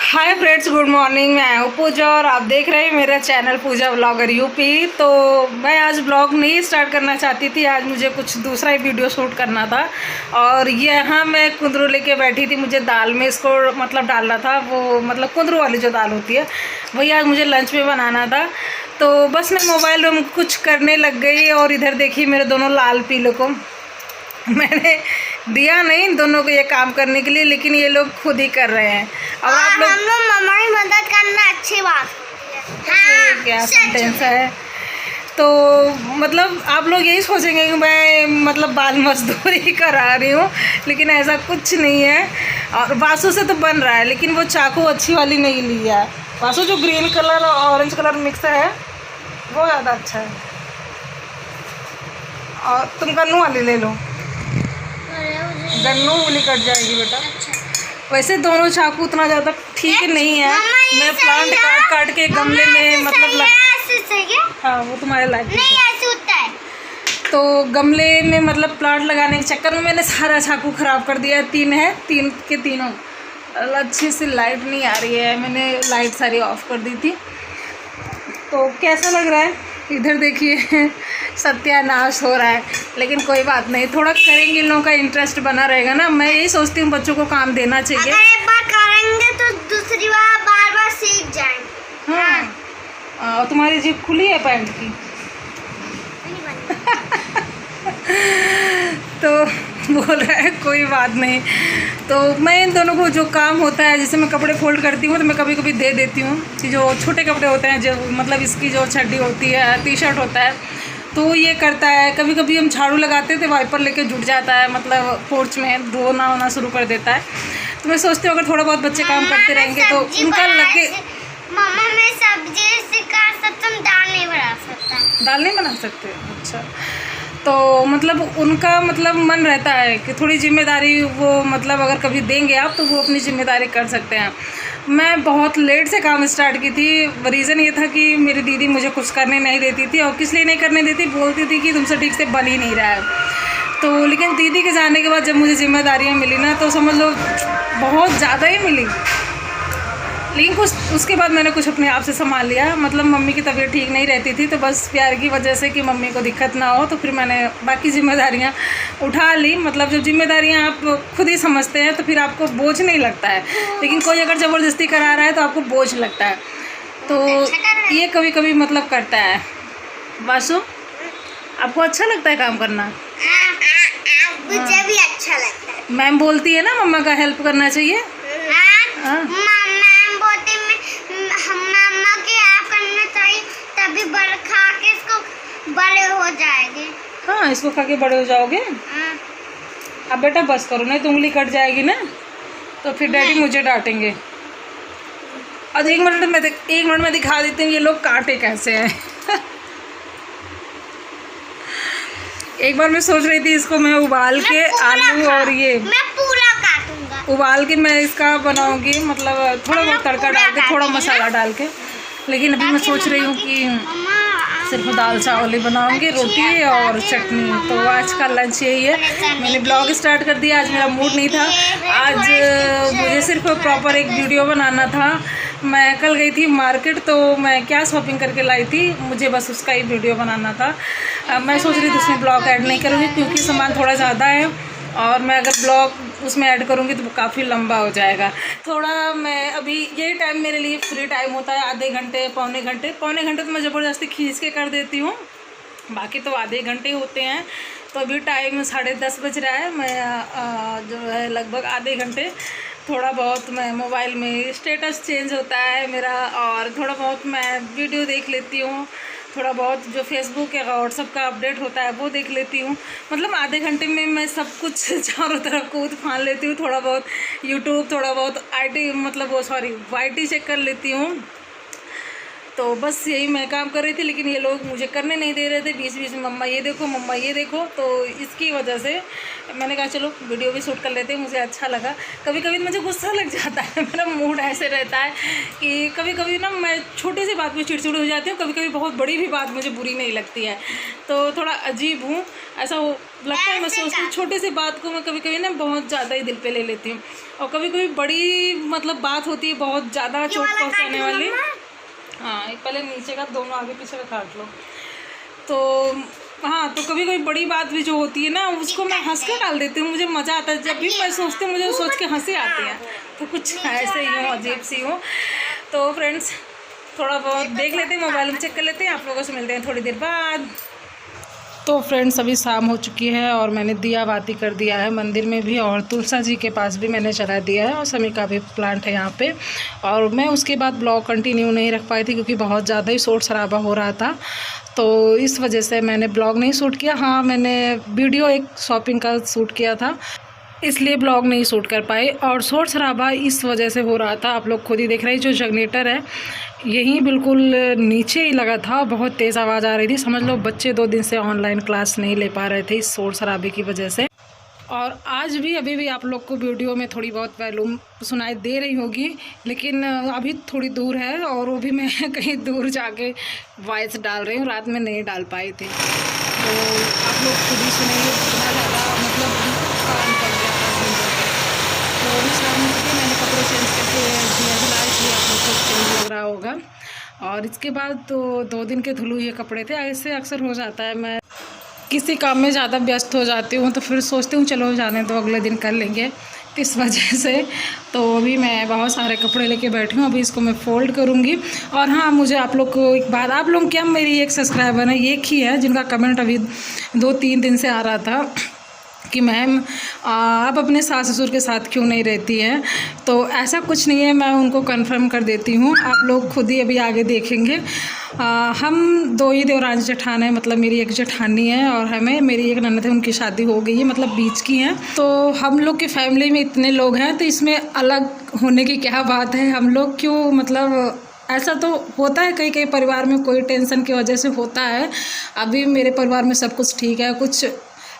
Hi friends, good morning. मैं हूँ पूजा और आप देख रहे हैं मेरा चैनल पूजा ब्लॉगर यूपी। तो मैं आज ब्लॉग नहीं स्टार्ट करना चाहती थी, आज मुझे कुछ दूसरा ही वीडियो शूट करना था। और यहाँ मैं कुंदरू लेके बैठी थी, मुझे दाल में इसको मतलब डालना था, वो मतलब कुंदरू वाली जो दाल होती है वही आज मुझे लंच में बनाना था। तो बस मैं मोबाइल में कुछ करने लग गई और इधर देखिए मेरे दोनों लाल पीले को मैंने दिया नहीं दोनों को ये काम करने के लिए, लेकिन ये लोग खुद ही कर रहे हैं। और आप लोग मम्मा की मदद करना अच्छी बात है। क्या सेंटेंस है। तो मतलब आप लोग यही सोचेंगे कि मैं मतलब बाल मजदूरी करा रही हूँ, लेकिन ऐसा कुछ नहीं है। और वासु से तो बन रहा है, लेकिन वो चाकू अच्छी वाली नहीं ली है। वासु जो ग्रीन कलर और ऑरेंज कलर मिक्स है वो ज़्यादा अच्छा है, और तुम गन्नू वाली ले लो, गन्नू वाली कट जाएगी बेटा। वैसे दोनों चाकू उतना ज़्यादा ठीक नहीं है। मैं प्लांट काट के गमले में मतलब हाँ वो तुम्हारे लायक नहीं ऐसे होता है। तो गमले में मतलब प्लांट लगाने के चक्कर में मैंने सारा चाकू ख़राब कर दिया। तीन है, तीन के तीनों अच्छी सी लाइट नहीं आ रही है, मैंने लाइट सारी ऑफ कर दी थी। तो कैसा लग रहा है इधर देखिए सत्यानाश हो रहा है, लेकिन कोई बात नहीं, थोड़ा करेंगे, इन लोगों का इंटरेस्ट बना रहेगा ना। मैं यही सोचती हूँ बच्चों को काम देना चाहिए। अगर एक बार करेंगे तो दूसरी बार बार बार सीख जाएंगे। हाँ और तुम्हारी जीभ खुली है पैंट की तो बोल रहा है कोई बात नहीं। तो मैं इन दोनों को जो काम होता है, जैसे मैं कपड़े फोल्ड करती हूँ तो मैं कभी कभी दे देती हूँ कि जो छोटे कपड़े होते हैं, जो मतलब इसकी जो चड्डी होती है, टी शर्ट होता है, तो ये करता है। कभी कभी हम झाड़ू लगाते थे, वाइपर लेके जुट जाता है, मतलब पोर्च में धोना होना शुरू कर देता है। तो मैं सोचती हूँ अगर थोड़ा बहुत बच्चे काम करते रहेंगे तो उनका लगे। मम्मा मैं सब्जी सिखा सकता हूँ, दाल नहीं बना सकता। दाल नहीं बना सकते? अच्छा। तो मतलब उनका मतलब मन रहता है कि थोड़ी जिम्मेदारी वो मतलब अगर कभी देंगे आप तो वो अपनी जिम्मेदारी कर सकते हैं। मैं बहुत लेट से काम स्टार्ट की थी। रीज़न ये था कि मेरी दीदी मुझे कुछ करने नहीं देती थी, और किस लिए नहीं करने देती, बोलती थी कि तुमसे ठीक से बन ही नहीं रहा है। तो लेकिन दीदी के जाने के बाद जब मुझे जिम्मेदारियाँ मिली ना, तो समझ लो बहुत ज़्यादा ही मिली। लेकिन कुछ उसके बाद मैंने कुछ अपने आप से संभाल लिया। मतलब मम्मी की तबीयत ठीक नहीं रहती थी, तो बस प्यार की वजह से कि मम्मी को दिक्कत ना हो, तो फिर मैंने बाकी जिम्मेदारियां उठा ली। मतलब जब जिम्मेदारियां आप खुद ही समझते हैं तो फिर आपको बोझ नहीं लगता है, लेकिन कोई अगर ज़बरदस्ती करा रहा है तो आपको बोझ लगता है। तो ये कभी कभी मतलब करता है। वासु, आपको अच्छा लगता है काम करना? मुझे भी अच्छा लगता है। मैम बोलती है ना मम्मा का हेल्प करना चाहिए। मम्मा के आप करना चाहिए, तभी बड़े खा के इसको बड़े हो जाएंगे। हाँ, इसको खा के बड़े हो जाओगे। अब बेटा बस करो, नहीं तो उंगली कट जाएगी ना, तो फिर डैडी मुझे डांटेंगे। और एक मिनट में दिखा देती हूँ ये लोग काटे कैसे हैं एक बार मैं सोच रही थी इसको मैं उबाल के आलू और ये मैं पूरा काटूंगा। उबाल के मैं इसका बनाऊंगी, मतलब थोड़ा बहुत तड़का डाल के, थोड़ा मसाला डाल के। लेकिन अभी मैं सोच रही हूँ कि सिर्फ दाल चावल ही बनाऊंगी, रोटी और चटनी। तो आज का लंच यही है। मैंने ब्लॉग स्टार्ट कर दिया, आज मेरा मूड नहीं था। आज मुझे सिर्फ प्रॉपर एक वीडियो बनाना था। मैं कल गई थी मार्केट, तो मैं क्या शॉपिंग करके लाई थी, मुझे बस उसका ही वीडियो बनाना था। मैं सोच रही थी उसमें ब्लॉग ऐड नहीं करूँगी, क्योंकि सामान थोड़ा ज़्यादा है, और मैं अगर ब्लॉग उसमें ऐड करूँगी तो वो काफ़ी लंबा हो जाएगा। थोड़ा मैं अभी यही टाइम मेरे लिए फ्री टाइम होता है, आधे घंटे पौने घंटे तो मैं ज़बरदस्ती खींच के कर देती हूँ, बाकी तो आधे घंटे होते हैं। तो अभी टाइम 10:30 बज रहा है। मैं जो है लगभग आधे घंटे थोड़ा बहुत मैं मोबाइल में स्टेटस चेंज होता है मेरा, और थोड़ा बहुत मैं वीडियो देख लेती हूँ, थोड़ा बहुत जो फेसबुक या व्हाट्सअप का अपडेट होता है वो देख लेती हूँ। मतलब आधे घंटे में मैं सब कुछ चारों तरफ कूद फान लेती हूँ। थोड़ा बहुत यूट्यूब, थोड़ा बहुत IT मतलब वो YT चेक कर लेती हूँ। तो बस यही मैं काम कर रही थी, लेकिन ये लोग मुझे करने नहीं दे रहे थे। बीच बीच में मम्मा ये देखो, मम्मा ये देखो। तो इसकी वजह से मैंने कहा चलो वीडियो भी शूट कर लेते हैं। मुझे अच्छा लगा। कभी कभी मुझे गुस्सा लग जाता है, मेरा मूड ऐसे रहता है कि कभी कभी ना मैं छोटी सी बात में चिड़चिड़ हो जाती हूँ, कभी कभी बहुत बड़ी भी बात मुझे बुरी नहीं लगती है। तो थोड़ा अजीब हूँ, ऐसा लगता है। मैं सोचती हूँ छोटी सी बात को मैं कभी कभी ना बहुत ज़्यादा ही दिल पे ले लेती हूँ, और कभी कभी बड़ी मतलब बात होती है बहुत ज़्यादा चोट पहुँचाने वाली। हाँ, पहले नीचे का दोनों आगे पीछे का काट लो। तो हाँ, तो कभी कभी बड़ी बात भी जो होती है ना, उसको मैं हंस कर डाल देती हूँ। मुझे मज़ा आता है जब भी मैं सोचती हूँ, मुझे सोच के हंसी आती है। तो कुछ ऐसे ही हूँ, अजीब सी हूँ। तो फ्रेंड्स थोड़ा बहुत देख लेते हैं, मोबाइल में चेक कर लेते हैं। आप लोगों से मिलते हैं थोड़ी देर बाद। तो फ्रेंड्स अभी शाम हो चुकी है और मैंने दिया बाती कर दिया है मंदिर में भी, और तुलसा जी के पास भी मैंने चढ़ा दिया है, और समी का भी प्लांट है यहाँ पे। और मैं उसके बाद ब्लॉग कंटिन्यू नहीं रख पाई थी क्योंकि बहुत ज़्यादा ही शोर शराबा हो रहा था, तो इस वजह से मैंने ब्लॉग नहीं शूट किया। हाँ, मैंने वीडियो एक शॉपिंग का शूट किया था, इसलिए ब्लॉग नहीं शूट कर पाए। और शोर शराबा इस वजह से हो रहा था, आप लोग खुद ही देख रहे हैं। जो जनरेटर है यहीं बिल्कुल नीचे ही लगा था, बहुत तेज़ आवाज़ आ रही थी। समझ लो बच्चे 2 दिन से ऑनलाइन क्लास नहीं ले पा रहे थे इस शोर शराबे की वजह से। और आज भी अभी भी आप लोग को वीडियो में थोड़ी बहुत वॉल्यूम सुनाई दे रही होगी, लेकिन अभी थोड़ी दूर है, और वो भी मैं कहीं दूर जाके वॉइस डाल रही हूँ, रात में नहीं डाल पाई थी। तो आप लोग खुद ही सुनेंगे, इतना ज़्यादा मतलब काम कर गया था। तो अभी शाम में मैंने कपड़े चेंज करके दिया जला, इसलिए आप लोग को चेंज लग रहा होगा। और इसके बाद तो 2 दिन के धुले हुए कपड़े थे। ऐसे अक्सर हो जाता है, मैं किसी काम में ज़्यादा व्यस्त हो जाती हूँ तो फिर सोचती हूँ चलो जाने दो, अगले दिन कर लेंगे, इस वजह से। तो अभी मैं बहुत सारे कपड़े लेके बैठी हूँ, अभी इसको मैं फ़ोल्ड करूँगी। और हाँ, मुझे आप लोग को एक बात, आप लोग क्या, मेरी एक सब्सक्राइबर है, एक ही है जिनका कमेंट अभी 2-3 दिन से आ रहा था कि मैम आप अपने सास ससुर के साथ क्यों नहीं रहती हैं। तो ऐसा कुछ नहीं है, मैं उनको कंफर्म कर देती हूँ, आप लोग खुद ही अभी आगे देखेंगे। हम 2 ही देवरानी जेठान हैं, मतलब मेरी एक जेठानी है और हमें मेरी एक ननद है, उनकी शादी हो गई है, मतलब बीच की हैं। तो हम लोग की फैमिली में इतने लोग हैं, तो इसमें अलग होने की क्या बात है। हम लोग क्यों, मतलब ऐसा तो होता है कई परिवार में, कोई टेंशन की वजह से होता है। अभी मेरे परिवार में सब कुछ ठीक है, कुछ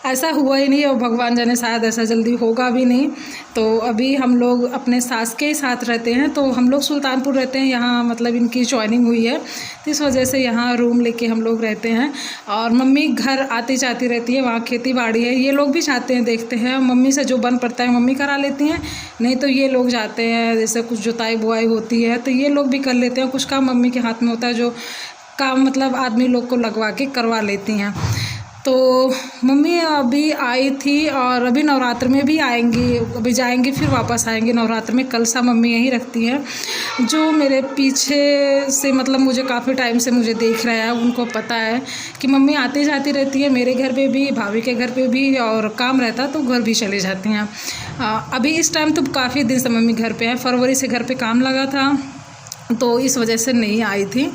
ऐसा हुआ ही नहीं, और भगवान जाने शायद ऐसा जल्दी होगा भी नहीं। तो अभी हम लोग अपने सास के ही साथ रहते हैं। तो हम लोग सुल्तानपुर रहते हैं, यहाँ मतलब इनकी जॉइनिंग हुई है, तो इस वजह से यहाँ रूम लेके हम लोग रहते हैं। और मम्मी घर आती जाती रहती है, वहाँ खेती बाड़ी है, ये लोग भी जाते हैं, देखते हैं। मम्मी से जो बन पड़ता है मम्मी करा लेती हैं, नहीं तो ये लोग जाते हैं, जैसे कुछ जुताई बुआई होती है तो ये लोग भी कर लेते हैं। कुछ काम मम्मी के हाथ में होता है, जो काम मतलब आदमी लोग को लगवा के करवा लेती हैं। तो मम्मी अभी आई थी और अभी नवरात्र में भी आएंगी, अभी जाएंगी फिर वापस आएंगी नवरात्र में। कलसा मम्मी यहीं रखती हैं। जो मेरे पीछे से मतलब मुझे काफ़ी टाइम से मुझे देख रहा है, उनको पता है कि मम्मी आती जाती रहती है, मेरे घर पे भी, भाभी के घर पे भी, और काम रहता तो घर भी चली जाती हैं। अभी इस टाइम तो काफ़ी दिन से मम्मी घर पे है, फरवरी से घर पे काम लगा था, तो इस वजह से नहीं आई थी।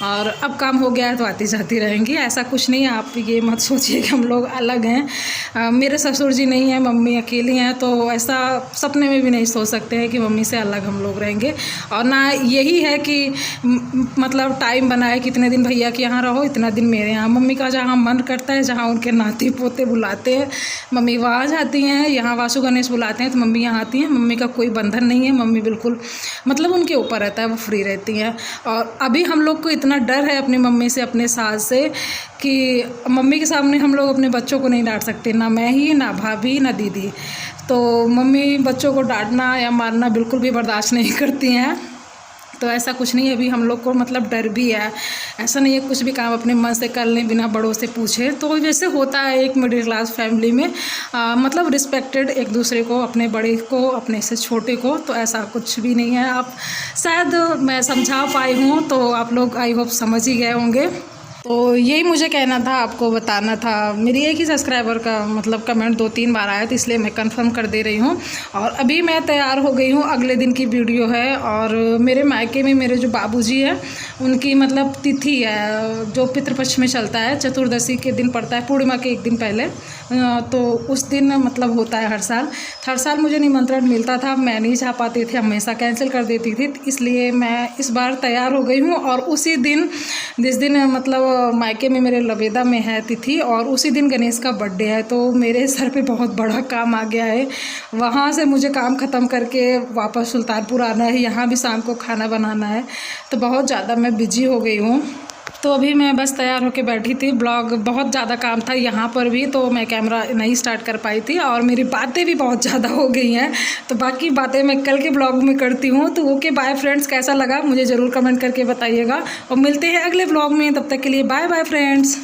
और अब काम हो गया है तो आती जाती रहेंगी, ऐसा कुछ नहीं है। आप ये मत सोचिए कि हम लोग अलग हैं। मेरे ससुर जी नहीं हैं, मम्मी अकेली हैं, तो ऐसा सपने में भी नहीं सोच सकते हैं कि मम्मी से अलग हम लोग रहेंगे। और ना यही है कि मतलब टाइम बनाए, कितने दिन भैया के यहाँ रहो, इतना दिन मेरे यहाँ। मम्मी का जहाँ मन करता है, जहाँ उनके नाती पोते बुलाते हैं, मम्मी वहाँ जाती हैं। यहाँ वासु गणेश बुलाते हैं तो मम्मी यहाँ आती हैं। मम्मी का कोई बंधन नहीं है, मम्मी बिल्कुल मतलब उनके ऊपर रहता है, वो फ्री रहती हैं। और अभी हम लोग को इतना डर है अपनी मम्मी से, अपने सास से, कि मम्मी के सामने हम लोग अपने बच्चों को नहीं डांट सकते, ना मैं ही, ना भाभी, ना दीदी। तो मम्मी बच्चों को डांटना या मारना बिल्कुल भी बर्दाश्त नहीं करती हैं। तो ऐसा कुछ नहीं है, अभी हम लोग को मतलब डर भी है। ऐसा नहीं है कुछ भी काम अपने मन से कर लें बिना बड़ों से पूछे। तो वैसे होता है एक मिडिल क्लास फैमिली में, मतलब रिस्पेक्टेड एक दूसरे को, अपने बड़े को, अपने से छोटे को। तो ऐसा कुछ भी नहीं है। आप शायद मैं समझा पाई हूँ तो आप लोग आई होप समझ ही गए होंगे। तो यही मुझे कहना था, आपको बताना था। मेरी एक ही सब्सक्राइबर का मतलब कमेंट 2-3 बार आया, तो इसलिए मैं कंफर्म कर दे रही हूँ। और अभी मैं तैयार हो गई हूँ, अगले दिन की वीडियो है। और मेरे मायके में मेरे जो बाबूजी है उनकी मतलब तिथि है, जो पितृपक्ष में चलता है, चतुर्दशी के दिन पड़ता है, पूर्णिमा के एक दिन पहले। तो उस दिन मतलब होता है हर साल मुझे निमंत्रण मिलता था, मैं नहीं जा पाती थी, हमेशा कैंसिल कर देती थी। इसलिए मैं इस बार तैयार हो गई हूँ। और उसी दिन जिस दिन मतलब मायके में मेरे लबेदा में है तिथि, और उसी दिन गणेश का बर्थडे है। तो मेरे सर पे बहुत बड़ा काम आ गया है। वहाँ से मुझे काम ख़त्म करके वापस सुल्तानपुर आना है, यहाँ भी शाम को खाना बनाना है। तो बहुत ज़्यादा मैं बिजी हो गई हूँ। तो अभी मैं बस तैयार होके बैठी थी। ब्लॉग बहुत ज़्यादा काम था यहाँ पर भी, तो मैं कैमरा नहीं स्टार्ट कर पाई थी। और मेरी बातें भी बहुत ज़्यादा हो गई हैं, तो बाकी बातें मैं कल के ब्लॉग में करती हूँ। तो ओके बाय फ्रेंड्स, कैसा लगा मुझे ज़रूर कमेंट करके बताइएगा, और मिलते हैं अगले ब्लॉग में। तब तक के लिए बाय बाय फ्रेंड्स।